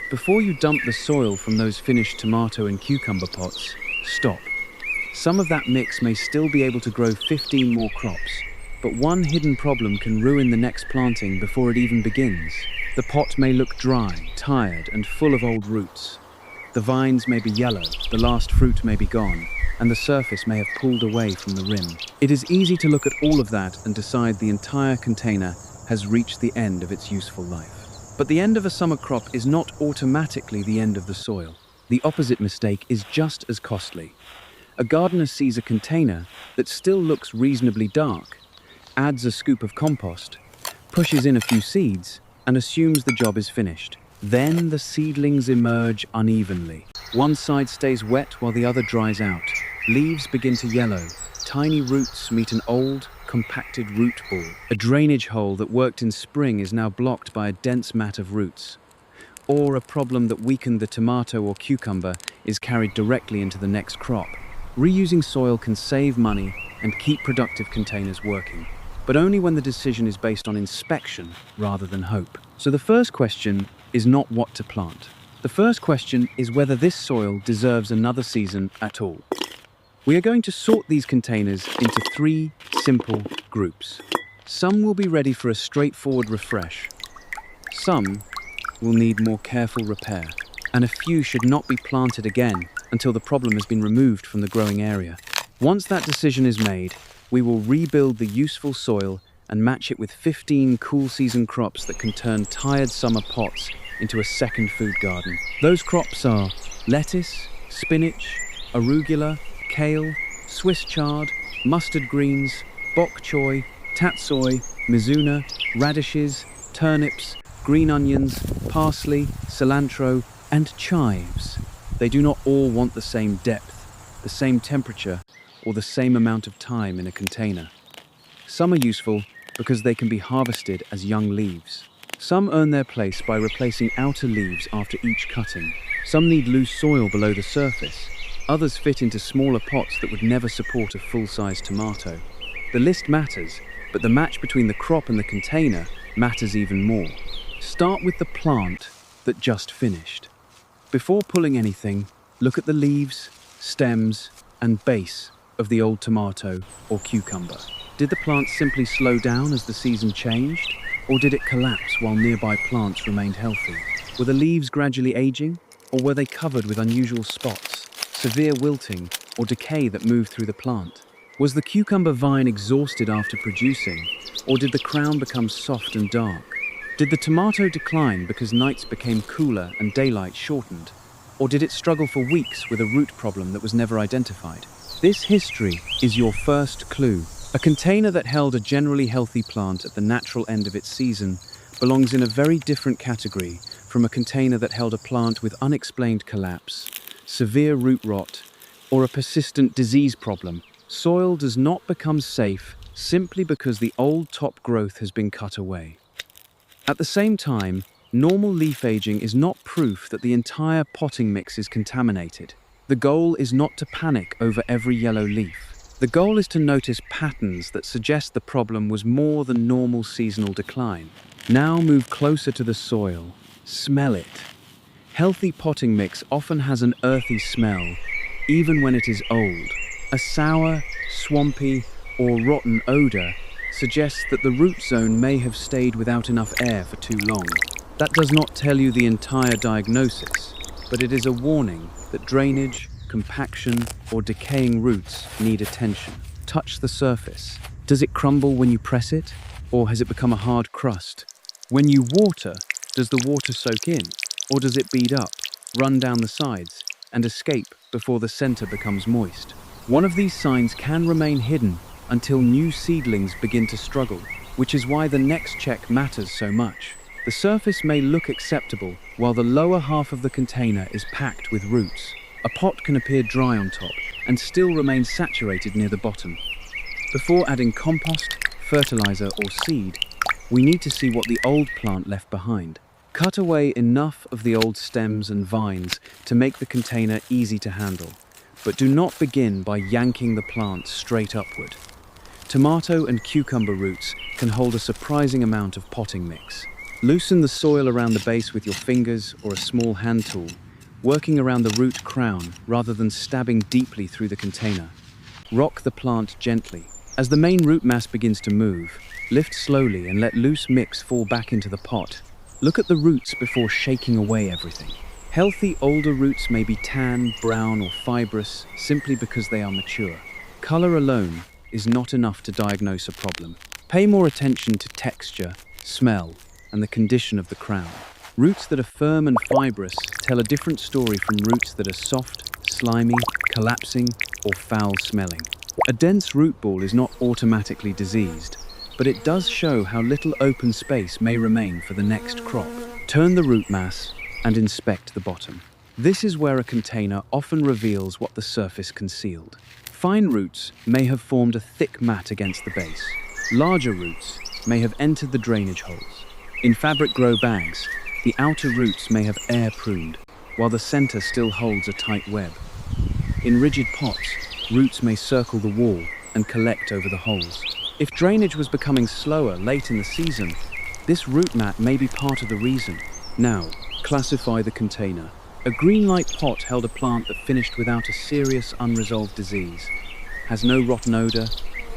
Before you dump the soil from those finished tomato and cucumber pots, stop. Some of that mix may still be able to grow 15 more crops, but one hidden problem can ruin the next planting before it even begins. The pot may look dry, tired, and full of old roots. The vines may be yellow, the last fruit may be gone, and the surface may have pulled away from the rim. It is easy to look at all of that and decide the entire container has reached the end of its useful life. But the end of a summer crop is not automatically the end of the soil. The opposite mistake is just as costly. A gardener sees a container that still looks reasonably dark, adds a scoop of compost, pushes in a few seeds, and assumes the job is finished. Then the seedlings emerge unevenly. One side stays wet while the other dries out. Leaves begin to yellow. Tiny roots meet an old, compacted root ball. A drainage hole that worked in spring is now blocked by a dense mat of roots. Or a problem that weakened the tomato or cucumber is carried directly into the next crop. Reusing soil can save money and keep productive containers working, but only when the decision is based on inspection rather than hope. So the first question is not what to plant. The first question is whether this soil deserves another season at all. We are going to sort these containers into 3 simple groups. Some will be ready for a straightforward refresh. Some will need more careful repair, and a few should not be planted again until the problem has been removed from the growing area. Once that decision is made, we will rebuild the useful soil and match it with 15 cool season crops that can turn tired summer pots into a second food garden. Those crops are lettuce, spinach, arugula, kale, Swiss chard, mustard greens, bok choy, tatsoi, mizuna, radishes, turnips, green onions, parsley, cilantro, and chives. They do not all want the same depth, the same temperature, or the same amount of time in a container. Some are useful because they can be harvested as young leaves. Some earn their place by replacing outer leaves after each cutting. Some need loose soil below the surface. Others fit into smaller pots that would never support a full-size tomato. The list matters, but the match between the crop and the container matters even more. Start with the plant that just finished. Before pulling anything, look at the leaves, stems, and base of the old tomato or cucumber. Did the plant simply slow down as the season changed, or did it collapse while nearby plants remained healthy? Were the leaves gradually aging, or were they covered with unusual spots, severe wilting, or decay that moved through the plant? Was the cucumber vine exhausted after producing, or did the crown become soft and dark? Did the tomato decline because nights became cooler and daylight shortened, or did it struggle for weeks with a root problem that was never identified? This history is your first clue. A container that held a generally healthy plant at the natural end of its season belongs in a very different category from a container that held a plant with unexplained collapse, severe root rot, or a persistent disease problem. Soil does not become safe simply because the old top growth has been cut away. At the same time, normal leaf aging is not proof that the entire potting mix is contaminated. The goal is not to panic over every yellow leaf. The goal is to notice patterns that suggest the problem was more than normal seasonal decline. Now move closer to the soil. Smell it. Healthy potting mix often has an earthy smell, even when it is old. A sour, swampy, or rotten odor suggests that the root zone may have stayed without enough air for too long. That does not tell you the entire diagnosis, but it is a warning that drainage, compaction, or decaying roots need attention. Touch the surface. Does it crumble when you press it, or has it become a hard crust? When you water, does the water soak in, or does it bead up, run down the sides, and escape before the center becomes moist? One of these signs can remain hidden until new seedlings begin to struggle, which is why the next check matters so much. The surface may look acceptable, while the lower half of the container is packed with roots. A pot can appear dry on top and still remain saturated near the bottom. Before adding compost, fertilizer, or seed, we need to see what the old plant left behind. Cut away enough of the old stems and vines to make the container easy to handle, but do not begin by yanking the plant straight upward. Tomato and cucumber roots can hold a surprising amount of potting mix. Loosen the soil around the base with your fingers or a small hand tool, working around the root crown rather than stabbing deeply through the container. Rock the plant gently. As the main root mass begins to move, lift slowly and let loose mix fall back into the pot. Look at the roots before shaking away everything. Healthy older roots may be tan, brown or fibrous simply because they are mature. Color alone is not enough to diagnose a problem. Pay more attention to texture, smell, and the condition of the crown. Roots that are firm and fibrous tell a different story from roots that are soft, slimy, collapsing, or foul-smelling. A dense root ball is not automatically diseased, but it does show how little open space may remain for the next crop. Turn the root mass and inspect the bottom. This is where a container often reveals what the surface concealed. Fine roots may have formed a thick mat against the base. Larger roots may have entered the drainage holes. In fabric grow bags, the outer roots may have air pruned, while the center still holds a tight web. In rigid pots, roots may circle the wall and collect over the holes. If drainage was becoming slower late in the season, this root mat may be part of the reason. Now, classify the container. A green light pot held a plant that finished without a serious unresolved disease, has no rotten odor,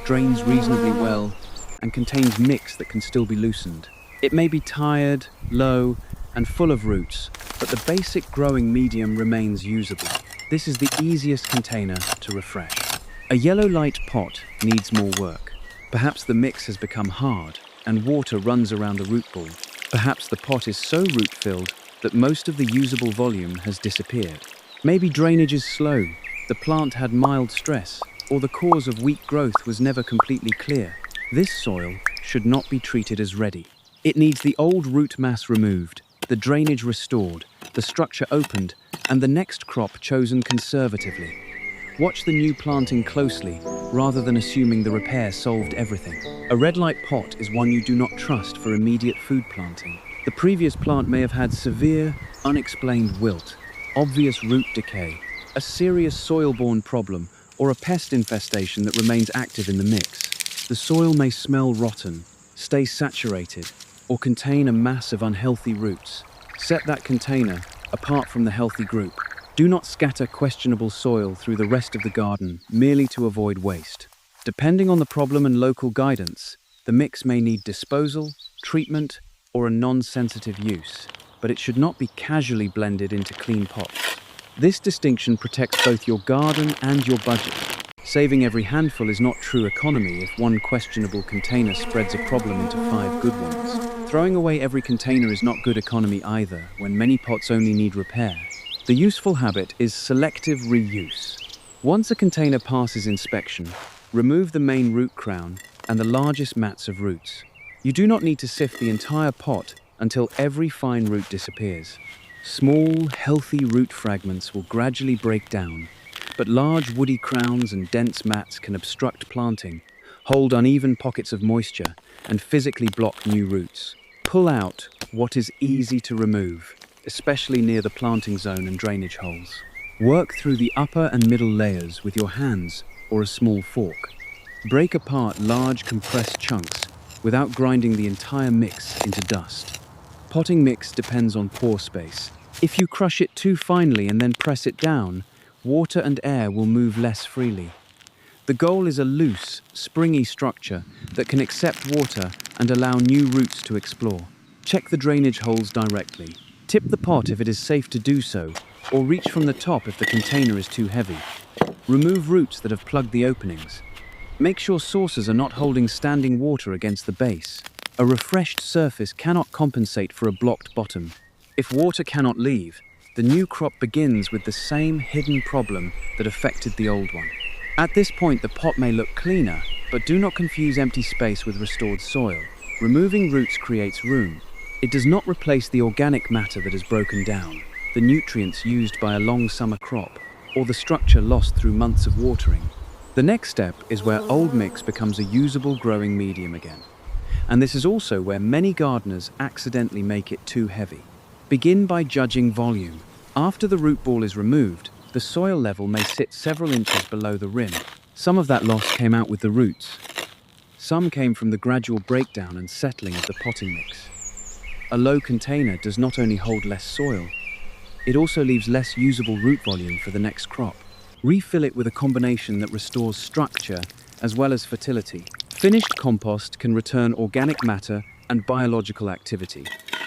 drains reasonably well, and contains mix that can still be loosened. It may be tired, low, and full of roots, but the basic growing medium remains usable. This is the easiest container to refresh. A yellow light pot needs more work. Perhaps the mix has become hard and water runs around the root ball. Perhaps the pot is so root-filled that most of the usable volume has disappeared. Maybe drainage is slow, the plant had mild stress, or the cause of weak growth was never completely clear. This soil should not be treated as ready. It needs the old root mass removed, the drainage restored, the structure opened, and the next crop chosen conservatively. Watch the new planting closely, rather than assuming the repair solved everything. A red light pot is one you do not trust for immediate food planting. The previous plant may have had severe, unexplained wilt, obvious root decay, a serious soil-borne problem, or a pest infestation that remains active in the mix. The soil may smell rotten, stay saturated, or contain a mass of unhealthy roots. Set that container apart from the healthy group. Do not scatter questionable soil through the rest of the garden merely to avoid waste. Depending on the problem and local guidance, the mix may need disposal, treatment, or a non-sensitive use, but it should not be casually blended into clean pots. This distinction protects both your garden and your budget. Saving every handful is not true economy if one questionable container spreads a problem into 5 good ones. Throwing away every container is not good economy either, when many pots only need repair. The useful habit is selective reuse. Once a container passes inspection, remove the main root crown and the largest mats of roots. You do not need to sift the entire pot until every fine root disappears. Small, healthy root fragments will gradually break down, but large woody crowns and dense mats can obstruct planting, hold uneven pockets of moisture, and physically block new roots. Pull out what is easy to remove, especially near the planting zone and drainage holes. Work through the upper and middle layers with your hands or a small fork. Break apart large compressed chunks without grinding the entire mix into dust. Potting mix depends on pore space. If you crush it too finely and then press it down, water and air will move less freely. The goal is a loose, springy structure that can accept water and allow new roots to explore. Check the drainage holes directly. Tip the pot if it is safe to do so, or reach from the top if the container is too heavy. Remove roots that have plugged the openings. Make sure sources are not holding standing water against the base. A refreshed surface cannot compensate for a blocked bottom. If water cannot leave, the new crop begins with the same hidden problem that affected the old one. At this point, the pot may look cleaner, but do not confuse empty space with restored soil. Removing roots creates room. It does not replace the organic matter that has broken down, the nutrients used by a long summer crop, or the structure lost through months of watering. The next step is where old mix becomes a usable growing medium again. And this is also where many gardeners accidentally make it too heavy. Begin by judging volume. After the root ball is removed, the soil level may sit several inches below the rim. Some of that loss came out with the roots. Some came from the gradual breakdown and settling of the potting mix. A low container does not only hold less soil, it also leaves less usable root volume for the next crop. Refill it with a combination that restores structure as well as fertility. Finished compost can return organic matter and biological activity,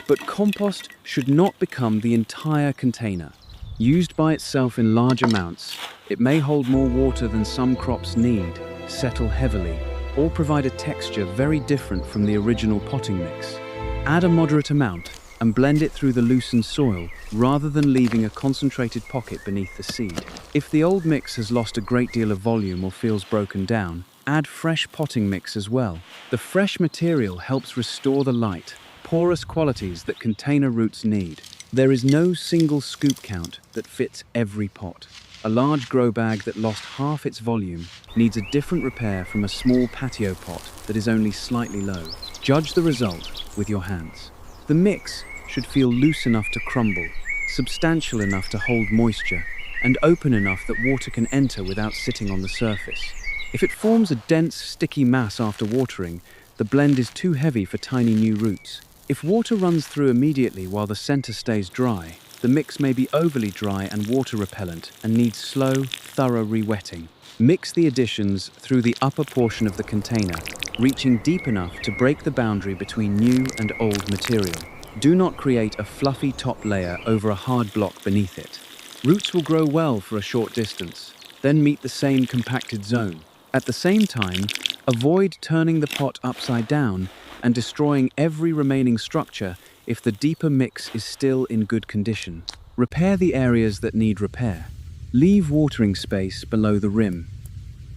but compost should not become the entire container. Used by itself in large amounts, it may hold more water than some crops need, settle heavily, or provide a texture very different from the original potting mix. Add a moderate amount and blend it through the loosened soil rather than leaving a concentrated pocket beneath the seed. If the old mix has lost a great deal of volume or feels broken down, add fresh potting mix as well. The fresh material helps restore the light, porous qualities that container roots need. There is no single scoop count that fits every pot. A large grow bag that lost half its volume needs a different repair from a small patio pot that is only slightly low. Judge the result with your hands. The mix should feel loose enough to crumble, substantial enough to hold moisture, and open enough that water can enter without sitting on the surface. If it forms a dense, sticky mass after watering, the blend is too heavy for tiny new roots. If water runs through immediately while the center stays dry, the mix may be overly dry and water repellent and needs slow, thorough re-wetting. Mix the additions through the upper portion of the container, reaching deep enough to break the boundary between new and old material. Do not create a fluffy top layer over a hard block beneath it. Roots will grow well for a short distance, then meet the same compacted zone. At the same time, avoid turning the pot upside down and destroying every remaining structure if the deeper mix is still in good condition. Repair the areas that need repair. Leave watering space below the rim.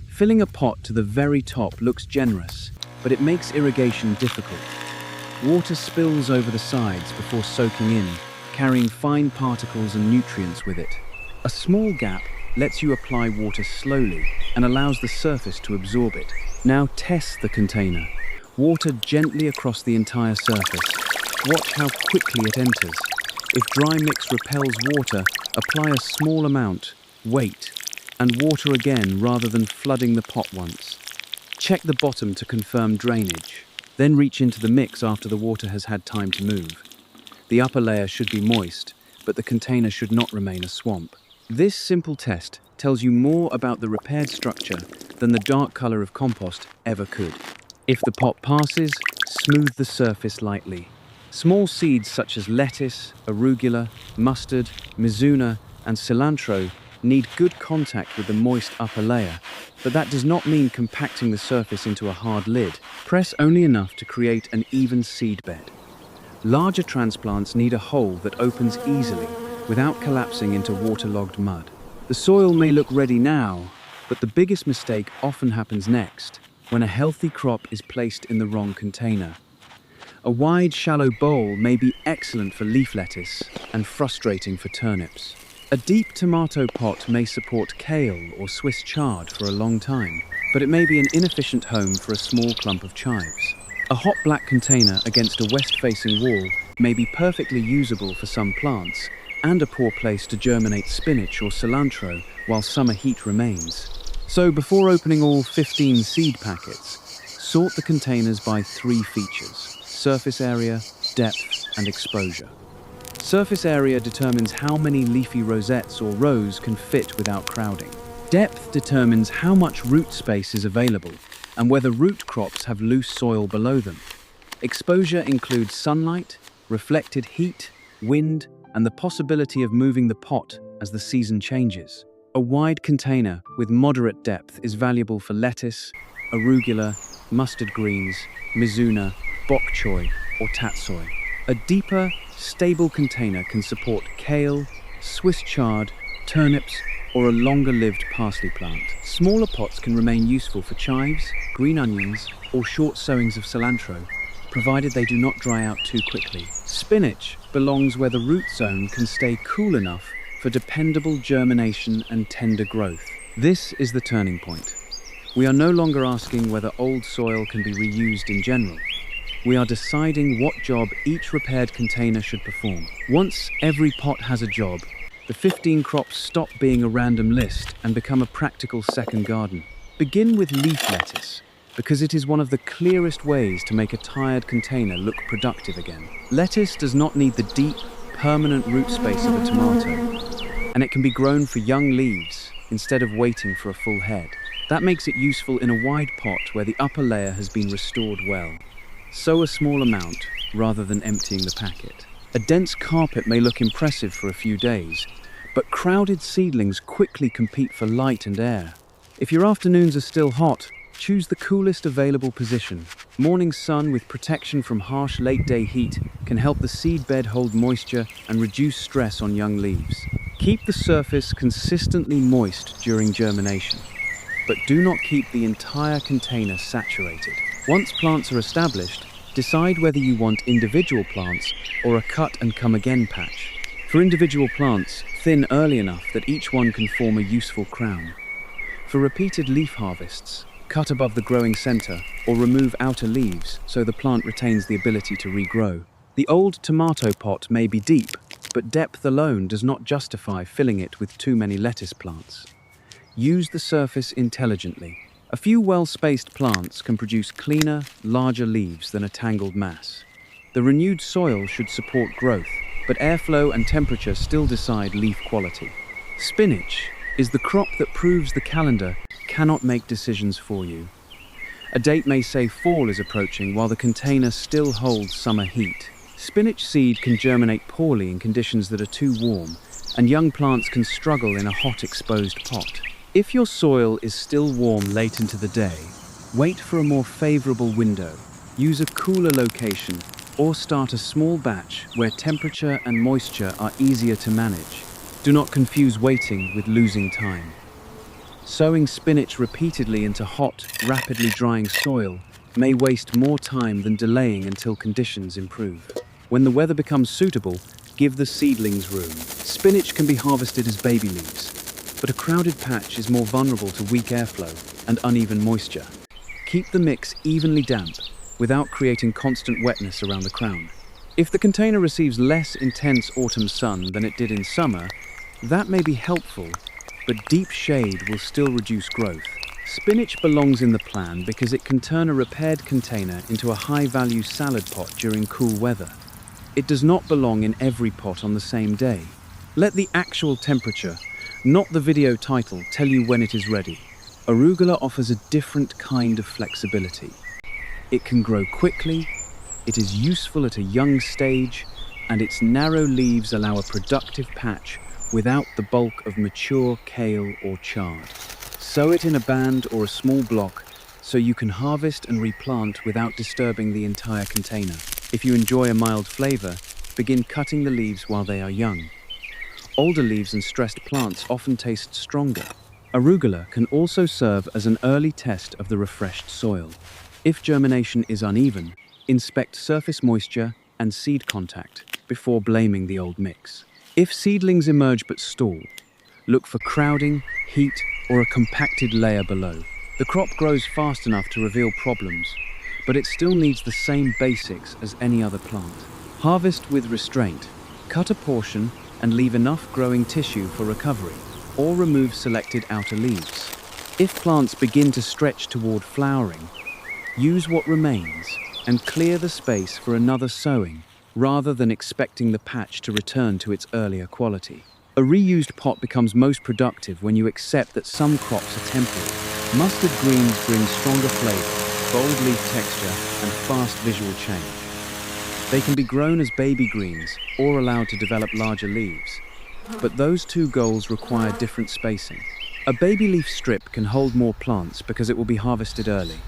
Filling a pot to the very top looks generous, but it makes irrigation difficult. Water spills over the sides before soaking in, carrying fine particles and nutrients with it. A small gap lets you apply water slowly and allows the surface to absorb it. Now test the container. Water gently across the entire surface. Watch how quickly it enters. If dry mix repels water, apply a small amount, wait, and water again rather than flooding the pot once. Check the bottom to confirm drainage. Then reach into the mix after the water has had time to move. The upper layer should be moist, but the container should not remain a swamp. This simple test tells you more about the repaired structure than the dark color of compost ever could. If the pot passes, smooth the surface lightly. Small seeds such as lettuce, arugula, mustard, mizuna, and cilantro need good contact with the moist upper layer, but that does not mean compacting the surface into a hard lid. Press only enough to create an even seed bed. Larger transplants need a hole that opens easily without collapsing into waterlogged mud. The soil may look ready now, but the biggest mistake often happens next, when a healthy crop is placed in the wrong container. A wide, shallow bowl may be excellent for leaf lettuce and frustrating for turnips. A deep tomato pot may support kale or Swiss chard for a long time, but it may be an inefficient home for a small clump of chives. A hot black container against a west-facing wall may be perfectly usable for some plants, and a poor place to germinate spinach or cilantro while summer heat remains. So before opening all 15 seed packets, sort the containers by 3 features: surface area, depth, and exposure. Surface area determines how many leafy rosettes or rows can fit without crowding. Depth determines how much root space is available and whether root crops have loose soil below them. Exposure includes sunlight, reflected heat, wind, and the possibility of moving the pot as the season changes. A wide container with moderate depth is valuable for lettuce, arugula, mustard greens, mizuna, bok choy, or tatsoi. A deeper, stable container can support kale, Swiss chard, turnips, or a longer-lived parsley plant. Smaller pots can remain useful for chives, green onions, or short sowings of cilantro, provided they do not dry out too quickly. Spinach belongs where the root zone can stay cool enough for dependable germination and tender growth. This is the turning point. We are no longer asking whether old soil can be reused in general. We are deciding what job each repaired container should perform. Once every pot has a job, the 15 crops stop being a random list and become a practical second garden. Begin with leaf lettuce. because it is one of the clearest ways to make a tired container look productive again. Lettuce does not need the deep, permanent root space of a tomato, and it can be grown for young leaves instead of waiting for a full head. That makes it useful in a wide pot where the upper layer has been restored well. Sow a small amount rather than emptying the packet. A dense carpet may look impressive for a few days, but crowded seedlings quickly compete for light and air. If your afternoons are still hot, choose the coolest available position. Morning sun with protection from harsh late-day heat can help the seed bed hold moisture and reduce stress on young leaves. Keep the surface consistently moist during germination, but do not keep the entire container saturated. Once plants are established, decide whether you want individual plants or a cut-and-come-again patch. For individual plants, thin early enough that each one can form a useful crown. For repeated leaf harvests, cut above the growing center or remove outer leaves so the plant retains the ability to regrow. The old tomato pot may be deep, but depth alone does not justify filling it with too many lettuce plants. Use the surface intelligently. A few well-spaced plants can produce cleaner, larger leaves than a tangled mass. The renewed soil should support growth, but airflow and temperature still decide leaf quality. Spinach is the crop that proves the calendar cannot make decisions for you. A date may say fall is approaching while the container still holds summer heat. Spinach seed can germinate poorly in conditions that are too warm, and young plants can struggle in a hot, exposed pot. If your soil is still warm late into the day, wait for a more favorable window. Use a cooler location or start a small batch where temperature and moisture are easier to manage. Do not confuse waiting with losing time. Sowing spinach repeatedly into hot, rapidly drying soil may waste more time than delaying until conditions improve. When the weather becomes suitable, give the seedlings room. Spinach can be harvested as baby leaves, but a crowded patch is more vulnerable to weak airflow and uneven moisture. Keep the mix evenly damp without creating constant wetness around the crown. If the container receives less intense autumn sun than it did in summer, that may be helpful, but deep shade will still reduce growth. Spinach belongs in the plan because it can turn a repaired container into a high-value salad pot during cool weather. It does not belong in every pot on the same day. Let the actual temperature, not the video title, tell you when it is ready. Arugula offers a different kind of flexibility. It can grow quickly, it is useful at a young stage, and its narrow leaves allow a productive patch without the bulk of mature kale or chard. Sow it in a band or a small block so you can harvest and replant without disturbing the entire container. If you enjoy a mild flavor, begin cutting the leaves while they are young. Older leaves and stressed plants often taste stronger. Arugula can also serve as an early test of the refreshed soil. If germination is uneven, inspect surface moisture and seed contact before blaming the old mix. If seedlings emerge but stall, look for crowding, heat, or a compacted layer below. The crop grows fast enough to reveal problems, but it still needs the same basics as any other plant. Harvest with restraint. Cut a portion and leave enough growing tissue for recovery, or remove selected outer leaves. If plants begin to stretch toward flowering, use what remains and clear the space for another sowing, rather than expecting the patch to return to its earlier quality. A reused pot becomes most productive when you accept that some crops are temporary. Mustard greens bring stronger flavor, bold leaf texture, and fast visual change. They can be grown as baby greens or allowed to develop larger leaves, but those two goals require different spacing. A baby leaf strip can hold more plants because it will be harvested early.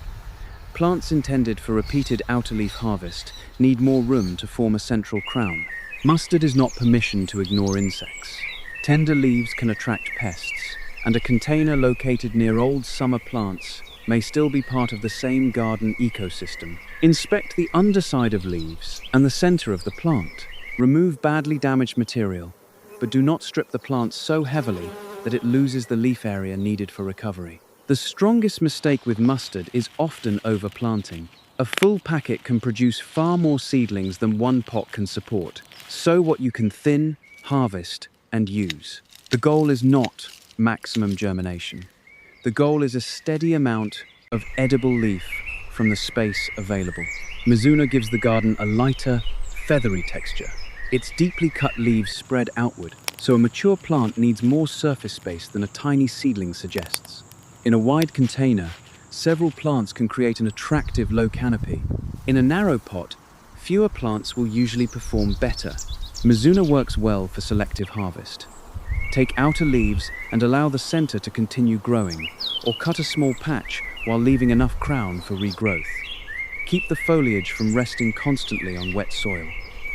Plants intended for repeated outer leaf harvest need more room to form a central crown. Mustard is not permission to ignore insects. Tender leaves can attract pests, and a container located near old summer plants may still be part of the same garden ecosystem. Inspect the underside of leaves and the center of the plant. Remove badly damaged material, but do not strip the plant so heavily that it loses the leaf area needed for recovery. The strongest mistake with mustard is often overplanting. A full packet can produce far more seedlings than one pot can support. Sow what you can thin, harvest, and use. The goal is not maximum germination. The goal is a steady amount of edible leaf from the space available. Mizuna gives the garden a lighter, feathery texture. Its deeply cut leaves spread outward, so a mature plant needs more surface space than a tiny seedling suggests. In a wide container, several plants can create an attractive low canopy. In a narrow pot, fewer plants will usually perform better. Mizuna works well for selective harvest. Take outer leaves and allow the center to continue growing, or cut a small patch while leaving enough crown for regrowth. Keep the foliage from resting constantly on wet soil.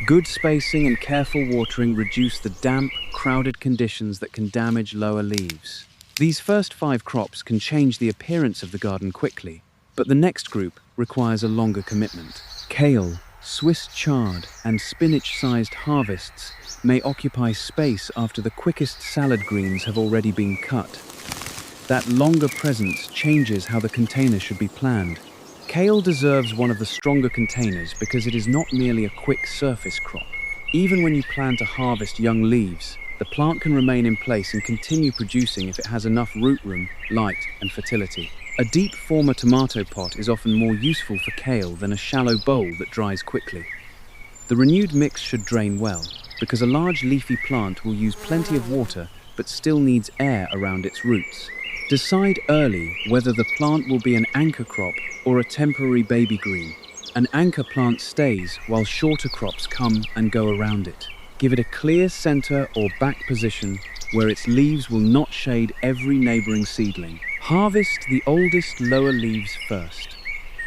Good spacing and careful watering reduce the damp, crowded conditions that can damage lower leaves. These first 5 crops can change the appearance of the garden quickly, but the next group requires a longer commitment. Kale, Swiss chard, and spinach-sized harvests may occupy space after the quickest salad greens have already been cut. That longer presence changes how the container should be planned. Kale deserves one of the stronger containers because it is not merely a quick surface crop. Even when you plan to harvest young leaves, the plant can remain in place and continue producing if it has enough root room, light, and fertility. A deep former tomato pot is often more useful for kale than a shallow bowl that dries quickly. The renewed mix should drain well, because a large leafy plant will use plenty of water but still needs air around its roots. Decide early whether the plant will be an anchor crop or a temporary baby green. An anchor plant stays while shorter crops come and go around it. Give it a clear center or back position where its leaves will not shade every neighboring seedling. Harvest the oldest lower leaves first.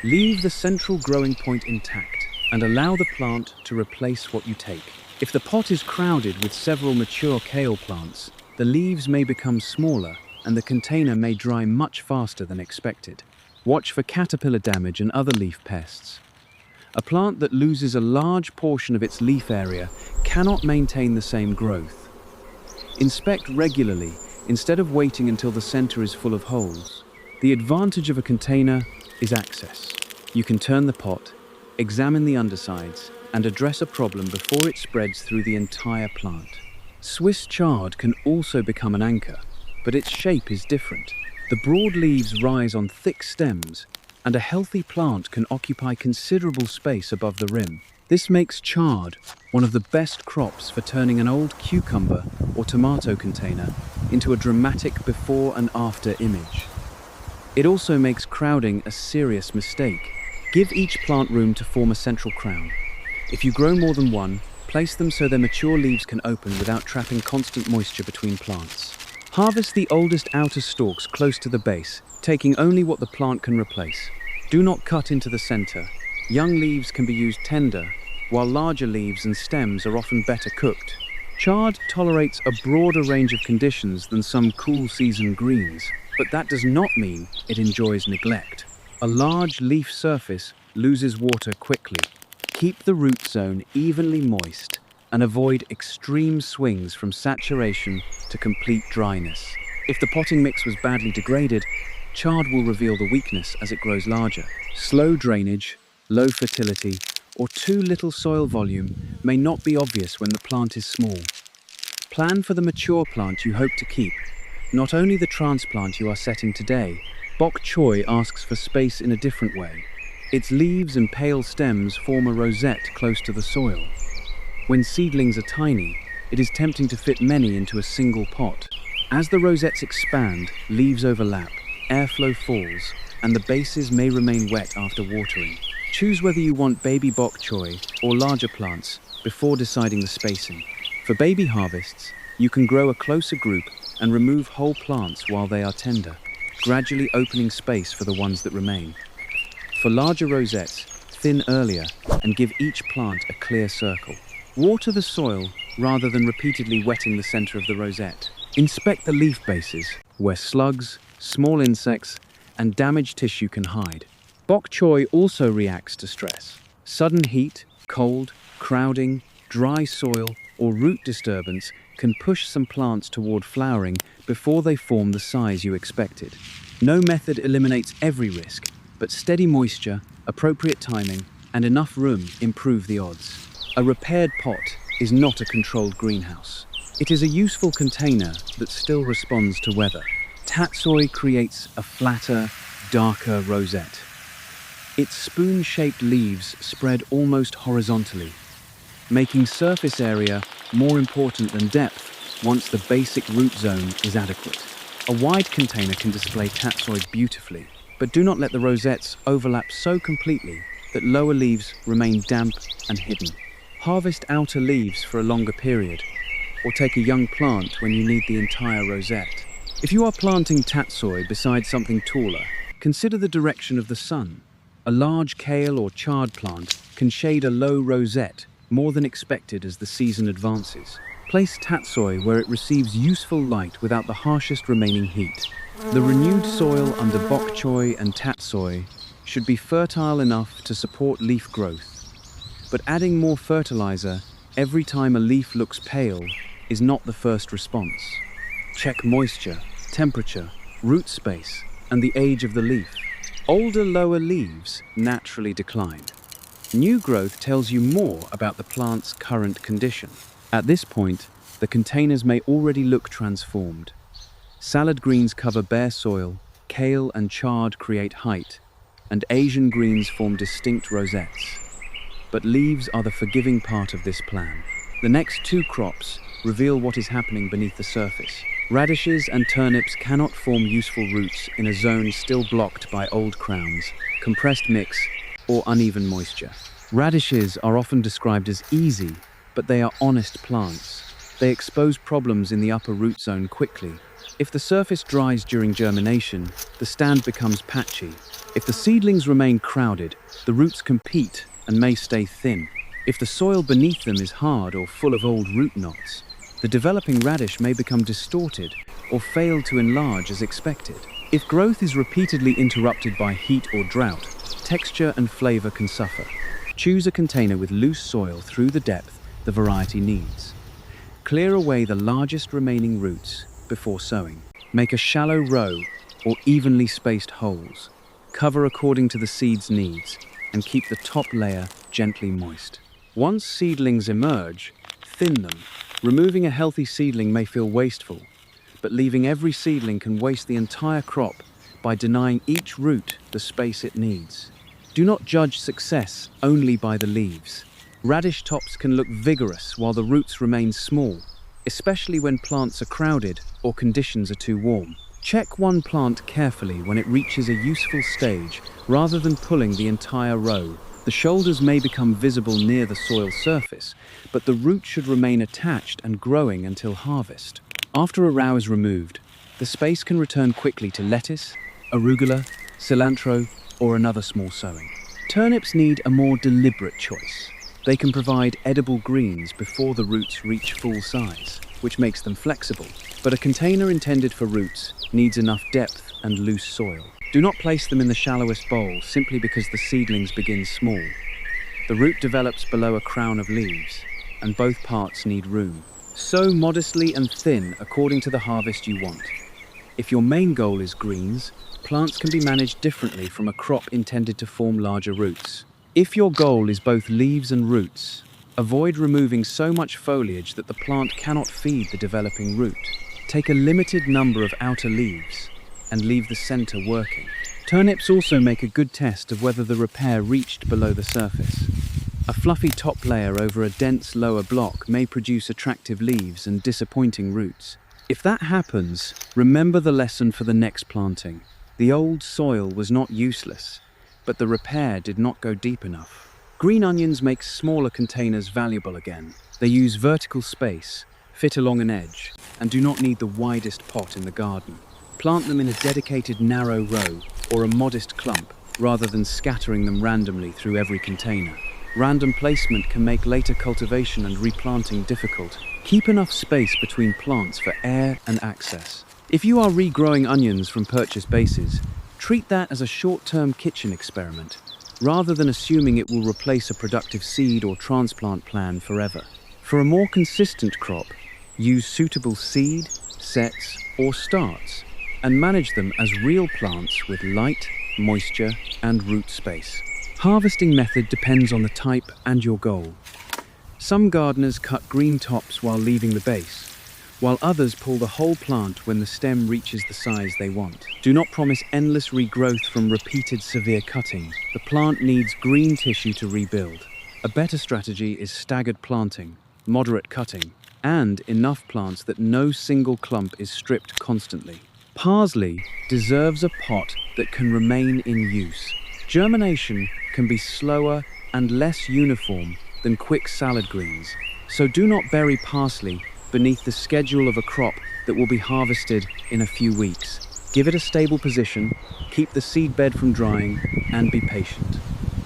Leave the central growing point intact and allow the plant to replace what you take. If the pot is crowded with several mature kale plants, the leaves may become smaller and the container may dry much faster than expected. Watch for caterpillar damage and other leaf pests. A plant that loses a large portion of its leaf area cannot maintain the same growth. Inspect regularly instead of waiting until the center is full of holes. The advantage of a container is access. You can turn the pot, examine the undersides, and address a problem before it spreads through the entire plant. Swiss chard can also become an anchor, but its shape is different. The broad leaves rise on thick stems, and a healthy plant can occupy considerable space above the rim. This makes chard one of the best crops for turning an old cucumber or tomato container into a dramatic before and after image. It also makes crowding a serious mistake. Give each plant room to form a central crown. If you grow more than one, place them so their mature leaves can open without trapping constant moisture between plants. Harvest the oldest outer stalks close to the base, taking only what the plant can replace. Do not cut into the center. Young leaves can be used tender, while larger leaves and stems are often better cooked. Chard tolerates a broader range of conditions than some cool season greens, but that does not mean it enjoys neglect. A large leaf surface loses water quickly. Keep the root zone evenly moist and avoid extreme swings from saturation to complete dryness. If the potting mix was badly degraded, chard will reveal the weakness as it grows larger. Slow drainage, low fertility, or too little soil volume may not be obvious when the plant is small. Plan for the mature plant you hope to keep, not only the transplant you are setting today. Bok choy asks for space in a different way. Its leaves and pale stems form a rosette close to the soil. When seedlings are tiny, it is tempting to fit many into a single pot. As the rosettes expand, leaves overlap, airflow falls, and the bases may remain wet after watering. Choose whether you want baby bok choy or larger plants before deciding the spacing. For baby harvests, you can grow a closer group and remove whole plants while they are tender, gradually opening space for the ones that remain. For larger rosettes, thin earlier and give each plant a clear circle. Water the soil rather than repeatedly wetting the center of the rosette. Inspect the leaf bases, where slugs, small insects, and damaged tissue can hide. Bok choy also reacts to stress. Sudden heat, cold, crowding, dry soil, or root disturbance can push some plants toward flowering before they form the size you expected. No method eliminates every risk, but steady moisture, appropriate timing, and enough room improve the odds. A repaired pot is not a controlled greenhouse. It is a useful container that still responds to weather. Tatsoi creates a flatter, darker rosette. Its spoon-shaped leaves spread almost horizontally, making surface area more important than depth once the basic root zone is adequate. A wide container can display tatsoi beautifully, but do not let the rosettes overlap so completely that lower leaves remain damp and hidden. Harvest outer leaves for a longer period, or take a young plant when you need the entire rosette. If you are planting tatsoi beside something taller, consider the direction of the sun. A large kale or chard plant can shade a low rosette more than expected as the season advances. Place tatsoi where it receives useful light without the harshest remaining heat. The renewed soil under bok choy and tatsoi should be fertile enough to support leaf growth, but adding more fertilizer every time a leaf looks pale is not the first response. Check moisture, temperature, root space, and the age of the leaf. Older, lower leaves naturally decline. New growth tells you more about the plant's current condition. At this point, the containers may already look transformed. Salad greens cover bare soil, kale and chard create height, and Asian greens form distinct rosettes. But leaves are the forgiving part of this plan. The next two crops reveal what is happening beneath the surface. Radishes and turnips cannot form useful roots in a zone still blocked by old crowns, compressed mix, or uneven moisture. Radishes are often described as easy, but they are honest plants. They expose problems in the upper root zone quickly. If the surface dries during germination, the stand becomes patchy. If the seedlings remain crowded, the roots compete and may stay thin. If the soil beneath them is hard or full of old root knots, the developing radish may become distorted or fail to enlarge as expected. If growth is repeatedly interrupted by heat or drought, texture and flavor can suffer. Choose a container with loose soil through the depth the variety needs. Clear away the largest remaining roots before sowing. Make a shallow row or evenly spaced holes. Cover according to the seed's needs and keep the top layer gently moist. Once seedlings emerge, thin them. Removing a healthy seedling may feel wasteful, but leaving every seedling can waste the entire crop by denying each root the space it needs. Do not judge success only by the leaves. Radish tops can look vigorous while the roots remain small, especially when plants are crowded or conditions are too warm. Check one plant carefully when it reaches a useful stage rather than pulling the entire row. The shoulders may become visible near the soil surface, but the root should remain attached and growing until harvest. After a row is removed, the space can return quickly to lettuce, arugula, cilantro, or another small sowing. Turnips need a more deliberate choice. They can provide edible greens before the roots reach full size, which makes them flexible. But a container intended for roots needs enough depth and loose soil. Do not place them in the shallowest bowl simply because the seedlings begin small. The root develops below a crown of leaves, and both parts need room. Sow modestly and thin according to the harvest you want. If your main goal is greens, plants can be managed differently from a crop intended to form larger roots. If your goal is both leaves and roots, avoid removing so much foliage that the plant cannot feed the developing root. Take a limited number of outer leaves and leave the center working. Turnips also make a good test of whether the repair reached below the surface. A fluffy top layer over a dense lower block may produce attractive leaves and disappointing roots. If that happens, remember the lesson for the next planting. The old soil was not useless, but the repair did not go deep enough. Green onions make smaller containers valuable again. They use vertical space, fit along an edge, and do not need the widest pot in the garden. Plant them in a dedicated narrow row or a modest clump, rather than scattering them randomly through every container. Random placement can make later cultivation and replanting difficult. Keep enough space between plants for air and access. If you are regrowing onions from purchased bases, treat that as a short-term kitchen experiment, rather than assuming it will replace a productive seed or transplant plan forever. For a more consistent crop, use suitable seed, sets, or starts, and manage them as real plants with light, moisture, and root space. Harvesting method depends on the type and your goal. Some gardeners cut green tops while leaving the base, while others pull the whole plant when the stem reaches the size they want. Do not promise endless regrowth from repeated severe cutting. The plant needs green tissue to rebuild. A better strategy is staggered planting, moderate cutting, and enough plants that no single clump is stripped constantly. Parsley deserves a pot that can remain in use. Germination can be slower and less uniform than quick salad greens, so do not bury parsley beneath the schedule of a crop that will be harvested in a few weeks. Give it a stable position, keep the seed bed from drying, and be patient.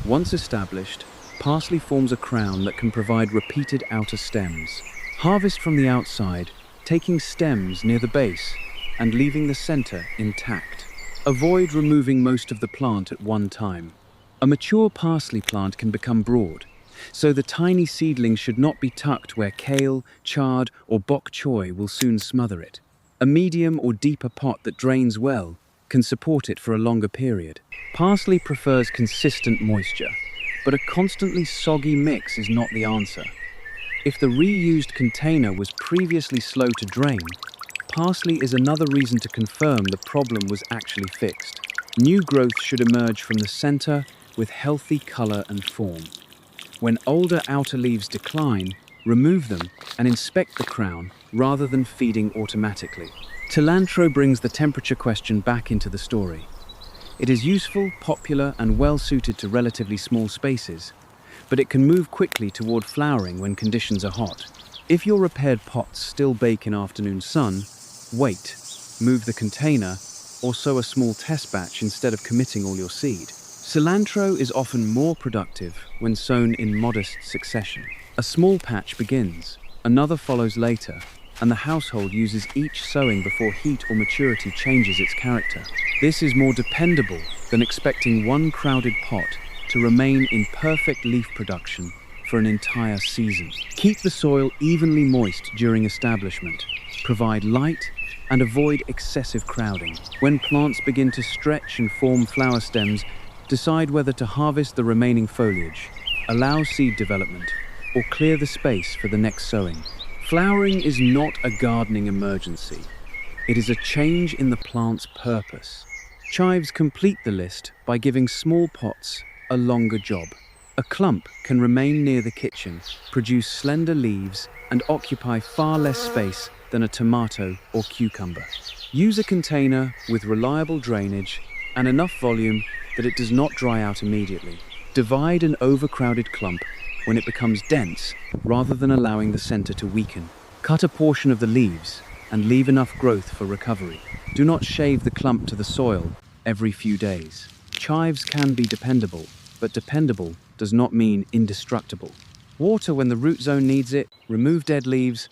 Once established, parsley forms a crown that can provide repeated outer stems. Harvest from the outside, taking stems near the base and leaving the center intact. Avoid removing most of the plant at one time. A mature parsley plant can become broad, so the tiny seedling should not be tucked where kale, chard, or bok choy will soon smother it. A medium or deeper pot that drains well can support it for a longer period. Parsley prefers consistent moisture, but a constantly soggy mix is not the answer. If the reused container was previously slow to drain, parsley is another reason to confirm the problem was actually fixed. New growth should emerge from the center with healthy color and form. When older outer leaves decline, remove them and inspect the crown rather than feeding automatically. Cilantro brings the temperature question back into the story. It is useful, popular, and well suited to relatively small spaces, but it can move quickly toward flowering when conditions are hot. If your repaired pots still bake in afternoon sun, wait, move the container, or sow a small test batch instead of committing all your seed. Cilantro is often more productive when sown in modest succession. A small patch begins, another follows later, and the household uses each sowing before heat or maturity changes its character. This is more dependable than expecting one crowded pot to remain in perfect leaf production for an entire season. Keep the soil evenly moist during establishment, provide light, and avoid excessive crowding. When plants begin to stretch and form flower stems, decide whether to harvest the remaining foliage, allow seed development, or clear the space for the next sowing. Flowering is not a gardening emergency. It is a change in the plant's purpose. Chives complete the list by giving small pots a longer job. A clump can remain near the kitchen, produce slender leaves, and occupy far less space than a tomato or cucumber. Use a container with reliable drainage and enough volume that it does not dry out immediately. Divide an overcrowded clump when it becomes dense rather than allowing the center to weaken. Cut a portion of the leaves and leave enough growth for recovery. Do not shave the clump to the soil every few days. Chives can be dependable, but dependable does not mean indestructible. Water when the root zone needs it, remove dead leaves,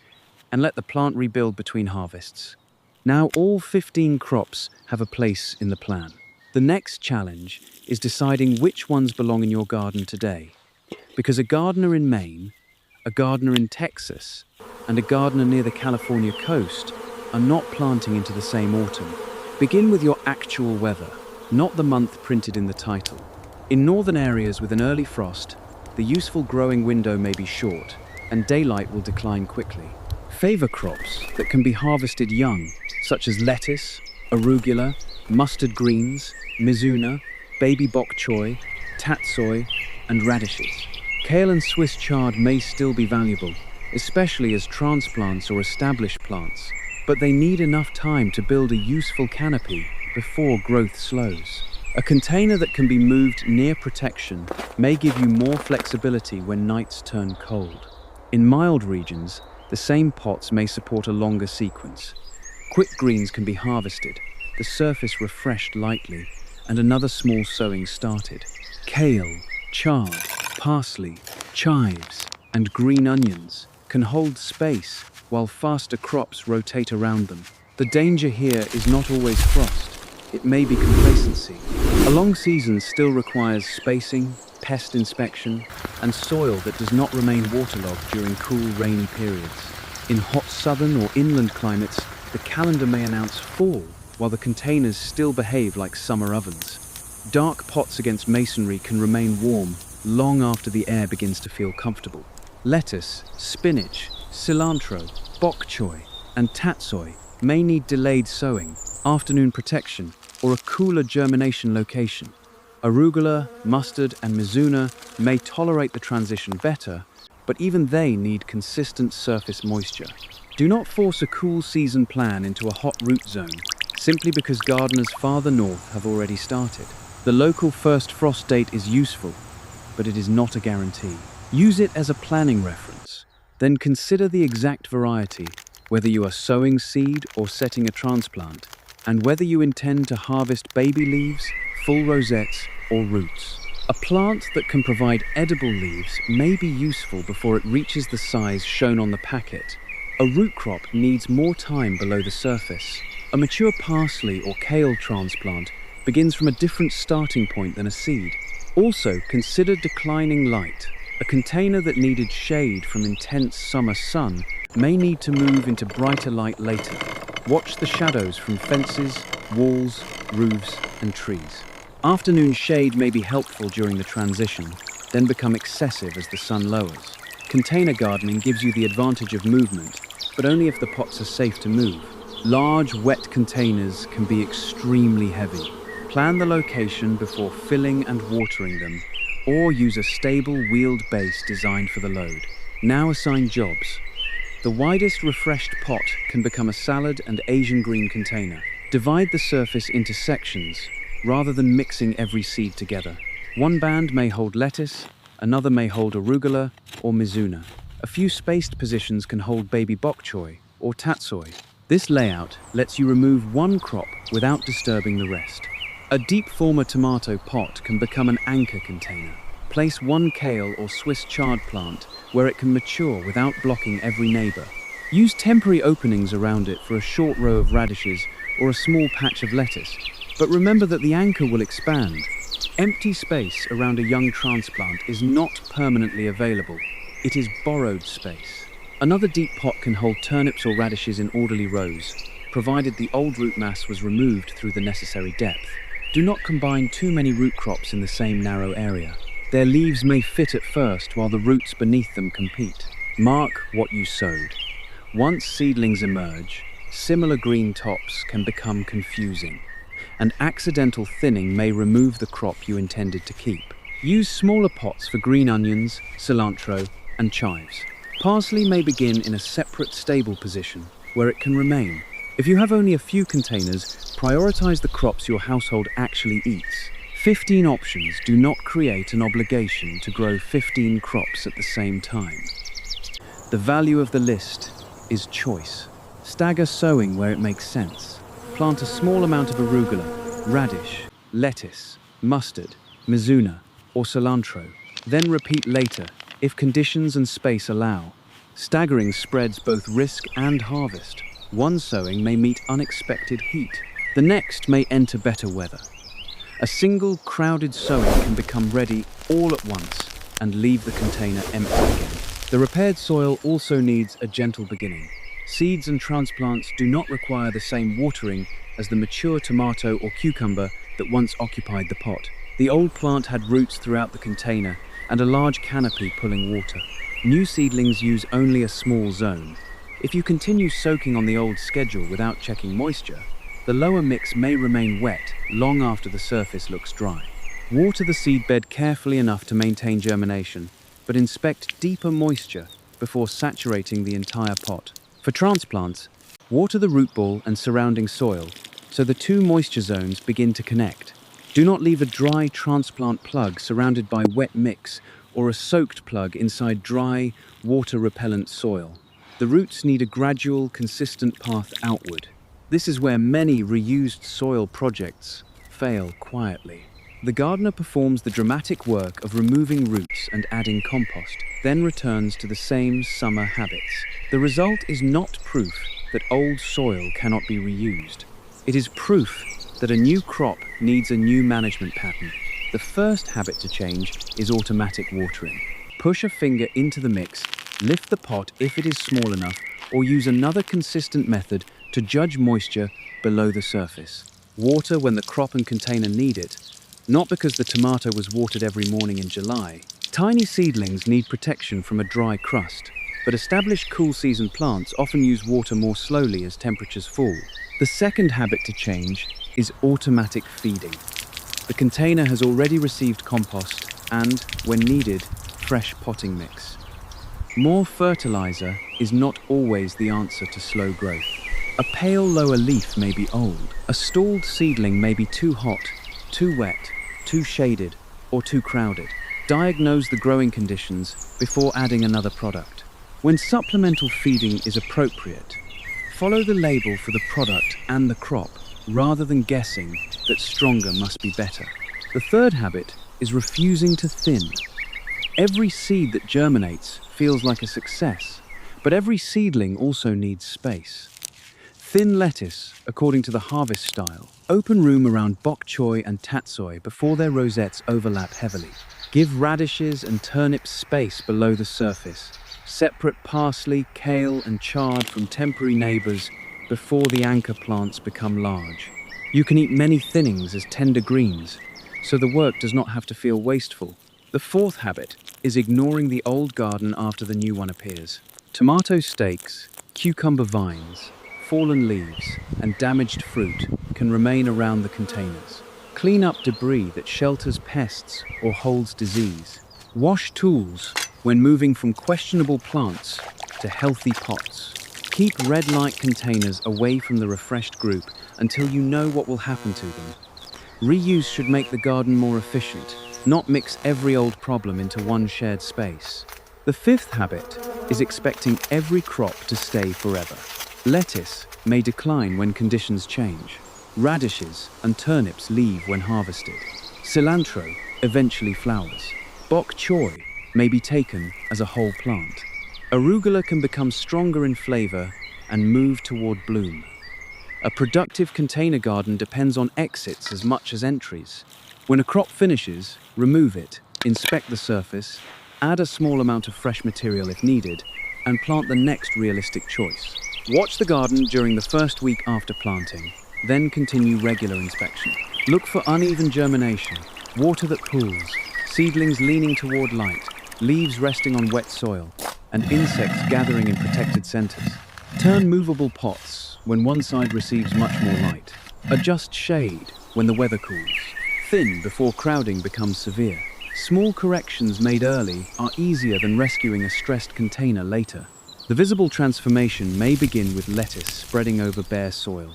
and let the plant rebuild between harvests. Now all 15 crops have a place in the plan. The next challenge is deciding which ones belong in your garden today. Because a gardener in Maine, a gardener in Texas, and a gardener near the California coast are not planting into the same autumn. Begin with your actual weather, not the month printed in the title. In northern areas with an early frost, the useful growing window may be short, and daylight will decline quickly. Favor crops that can be harvested young, such as lettuce, arugula, mustard greens, mizuna, baby bok choy, tatsoi, and radishes. Kale and Swiss chard may still be valuable, especially as transplants or established plants, but they need enough time to build a useful canopy before growth slows. A container that can be moved near protection may give you more flexibility when nights turn cold. In mild regions, the same pots may support a longer sequence. Quick greens can be harvested, the surface refreshed lightly, and another small sowing started. Kale, chard, parsley, chives, and green onions can hold space while faster crops rotate around them. The danger here is not always frost. It may be complacency. A long season still requires spacing, pest inspection, and soil that does not remain waterlogged during cool, rainy periods. In hot southern or inland climates, the calendar may announce fall, while the containers still behave like summer ovens. Dark pots against masonry can remain warm long after the air begins to feel comfortable. Lettuce, spinach, cilantro, bok choy, and tatsoi may need delayed sowing, afternoon protection, or a cooler germination location. Arugula, mustard, and mizuna may tolerate the transition better, but even they need consistent surface moisture. Do not force a cool season plan into a hot root zone simply because gardeners farther north have already started. The local first frost date is useful, but it is not a guarantee. Use it as a planning reference. Then consider the exact variety, whether you are sowing seed or setting a transplant, and whether you intend to harvest baby leaves, full rosettes, or roots. A plant that can provide edible leaves may be useful before it reaches the size shown on the packet. A root crop needs more time below the surface. A mature parsley or kale transplant begins from a different starting point than a seed. Also, consider declining light. A container that needed shade from intense summer sun may need to move into brighter light later. Watch the shadows from fences, walls, roofs, and trees. Afternoon shade may be helpful during the transition, then become excessive as the sun lowers. Container gardening gives you the advantage of movement, but only if the pots are safe to move. Large, wet containers can be extremely heavy. Plan the location before filling and watering them, or use a stable wheeled base designed for the load. Now assign jobs. The widest refreshed pot can become a salad and Asian green container. Divide the surface into sections, rather than mixing every seed together. One band may hold lettuce, another may hold arugula or mizuna. A few spaced positions can hold baby bok choy or tatsoi. This layout lets you remove one crop without disturbing the rest. A deep former tomato pot can become an anchor container. Place one kale or Swiss chard plant where it can mature without blocking every neighbor. Use temporary openings around it for a short row of radishes or a small patch of lettuce. But remember that the anchor will expand. Empty space around a young transplant is not permanently available. It is borrowed space. Another deep pot can hold turnips or radishes in orderly rows, provided the old root mass was removed through the necessary depth. Do not combine too many root crops in the same narrow area. Their leaves may fit at first while the roots beneath them compete. Mark what you sowed. Once seedlings emerge, similar green tops can become confusing. And accidental thinning may remove the crop you intended to keep. Use smaller pots for green onions, cilantro, and chives. Parsley may begin in a separate stable position, where it can remain. If you have only a few containers, prioritize the crops your household actually eats. 15 options do not create an obligation to grow 15 crops at the same time. The value of the list is choice. Stagger sowing where it makes sense. Plant a small amount of arugula, radish, lettuce, mustard, mizuna, or cilantro. Then repeat later, if conditions and space allow. Staggering spreads both risk and harvest. One sowing may meet unexpected heat. The next may enter better weather. A single crowded sowing can become ready all at once and leave the container empty again. The repaired soil also needs a gentle beginning. Seeds and transplants do not require the same watering as the mature tomato or cucumber that once occupied the pot. The old plant had roots throughout the container and a large canopy pulling water. New seedlings use only a small zone. If you continue soaking on the old schedule without checking moisture, the lower mix may remain wet long after the surface looks dry. Water the seedbed carefully enough to maintain germination, but inspect deeper moisture before saturating the entire pot. For transplants, water the root ball and surrounding soil so the two moisture zones begin to connect. Do not leave a dry transplant plug surrounded by wet mix or a soaked plug inside dry, water-repellent soil. The roots need a gradual, consistent path outward. This is where many reused soil projects fail quietly. The gardener performs the dramatic work of removing roots and adding compost, then returns to the same summer habits. The result is not proof that old soil cannot be reused. It is proof that a new crop needs a new management pattern. The first habit to change is automatic watering. Push a finger into the mix, lift the pot if it is small enough, or use another consistent method to judge moisture below the surface. Water when the crop and container need it, not because the tomato was watered every morning in July. Tiny seedlings need protection from a dry crust, but established cool season plants often use water more slowly as temperatures fall. The second habit to change is automatic feeding. The container has already received compost and, when needed, fresh potting mix. More fertilizer is not always the answer to slow growth. A pale lower leaf may be old. A stalled seedling may be too hot, too wet, too shaded, or too crowded. Diagnose the growing conditions before adding another product. When supplemental feeding is appropriate, follow the label for the product and the crop, rather than guessing that stronger must be better. The third habit is refusing to thin. Every seed that germinates feels like a success, but every seedling also needs space. Thin lettuce, according to the harvest style. Open room around bok choy and tatsoi before their rosettes overlap heavily. Give radishes and turnips space below the surface. Separate parsley, kale and chard from temporary neighbors before the anchor plants become large. You can eat many thinnings as tender greens, so the work does not have to feel wasteful. The fourth habit is ignoring the old garden after the new one appears. Tomato stakes, cucumber vines, fallen leaves, and damaged fruit can remain around the containers. Clean up debris that shelters pests or holds disease. Wash tools when moving from questionable plants to healthy pots. Keep red light containers away from the refreshed group until you know what will happen to them. Reuse should make the garden more efficient, not mix every old problem into one shared space. The fifth habit is expecting every crop to stay forever. Lettuce may decline when conditions change. Radishes and turnips leave when harvested. Cilantro eventually flowers. Bok choy may be taken as a whole plant. Arugula can become stronger in flavor and move toward bloom. A productive container garden depends on exits as much as entries. When a crop finishes, remove it, inspect the surface, add a small amount of fresh material if needed, and plant the next realistic choice. Watch the garden during the first week after planting, then continue regular inspection. Look for uneven germination, water that pools, seedlings leaning toward light, leaves resting on wet soil, and insects gathering in protected centers. Turn movable pots when one side receives much more light. Adjust shade when the weather cools. Thin before crowding becomes severe. Small corrections made early are easier than rescuing a stressed container later. The visible transformation may begin with lettuce spreading over bare soil.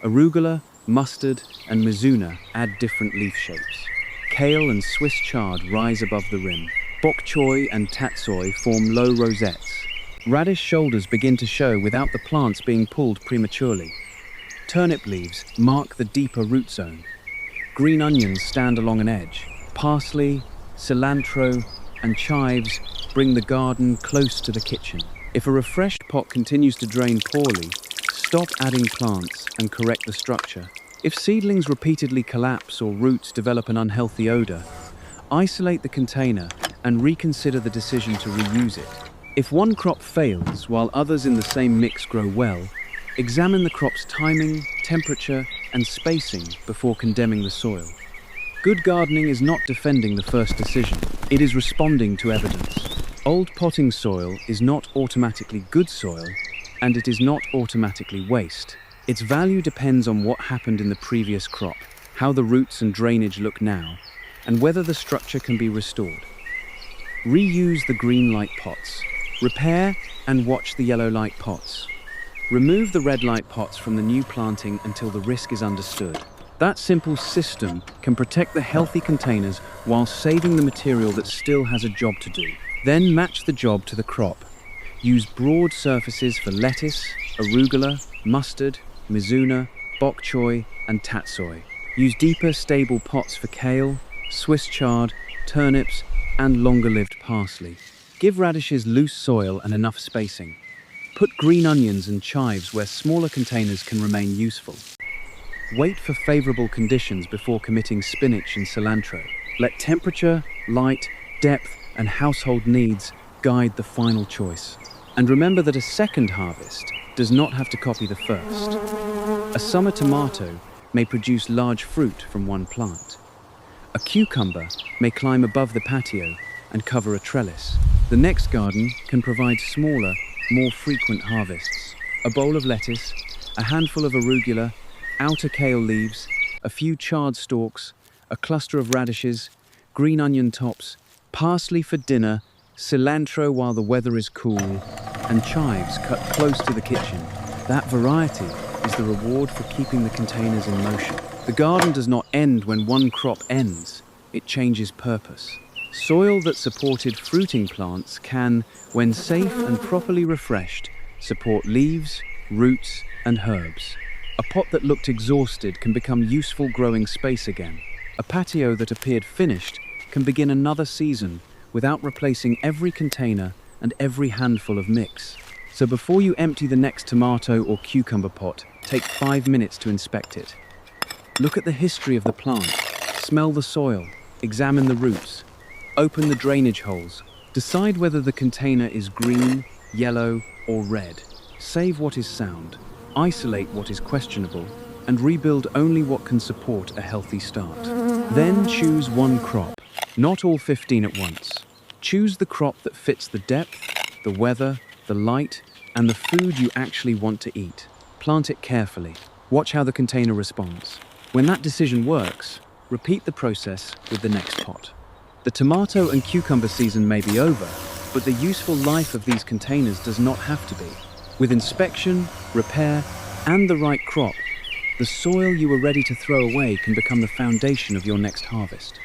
Arugula, mustard, and mizuna add different leaf shapes. Kale and Swiss chard rise above the rim. Bok choy and tatsoi form low rosettes. Radish shoulders begin to show without the plants being pulled prematurely. Turnip leaves mark the deeper root zone. Green onions stand along an edge. Parsley, cilantro, and chives bring the garden close to the kitchen. If a refreshed pot continues to drain poorly, stop adding plants and correct the structure. If seedlings repeatedly collapse or roots develop an unhealthy odor, isolate the container and reconsider the decision to reuse it. If one crop fails while others in the same mix grow well, examine the crop's timing, temperature, and spacing before condemning the soil. Good gardening is not defending the first decision, it is responding to evidence. Old potting soil is not automatically good soil, and it is not automatically waste. Its value depends on what happened in the previous crop, how the roots and drainage look now, and whether the structure can be restored. Reuse the green light pots. Repair and watch the yellow light pots. Remove the red light pots from the new planting until the risk is understood. That simple system can protect the healthy containers while saving the material that still has a job to do. Then match the job to the crop. Use broad surfaces for lettuce, arugula, mustard, mizuna, bok choy, and tatsoi. Use deeper, stable pots for kale, Swiss chard, turnips, and longer-lived parsley. Give radishes loose soil and enough spacing. Put green onions and chives where smaller containers can remain useful. Wait for favorable conditions before committing spinach and cilantro. Let temperature, light, depth, and household needs guide the final choice. And remember that a second harvest does not have to copy the first. A summer tomato may produce large fruit from one plant. A cucumber may climb above the patio and cover a trellis. The next garden can provide smaller, more frequent harvests. A bowl of lettuce, a handful of arugula, outer kale leaves, a few chard stalks, a cluster of radishes, green onion tops, parsley for dinner, cilantro while the weather is cool, and chives cut close to the kitchen. That variety is the reward for keeping the containers in motion. The garden does not end when one crop ends, it changes purpose. Soil that supported fruiting plants can, when safe and properly refreshed, support leaves, roots, and herbs. A pot that looked exhausted can become useful growing space again. A patio that appeared finished can begin another season without replacing every container and every handful of mix. So before you empty the next tomato or cucumber pot, take 5 minutes to inspect it. Look at the history of the plant, smell the soil, examine the roots, open the drainage holes, decide whether the container is green, yellow, or red. Save what is sound, isolate what is questionable, and rebuild only what can support a healthy start. Then choose one crop, not all 15 at once. Choose the crop that fits the depth, the weather, the light, and the food you actually want to eat. Plant it carefully. Watch how the container responds. When that decision works, repeat the process with the next pot. The tomato and cucumber season may be over, but the useful life of these containers does not have to be. With inspection, repair, and the right crop, the soil you were ready to throw away can become the foundation of your next harvest.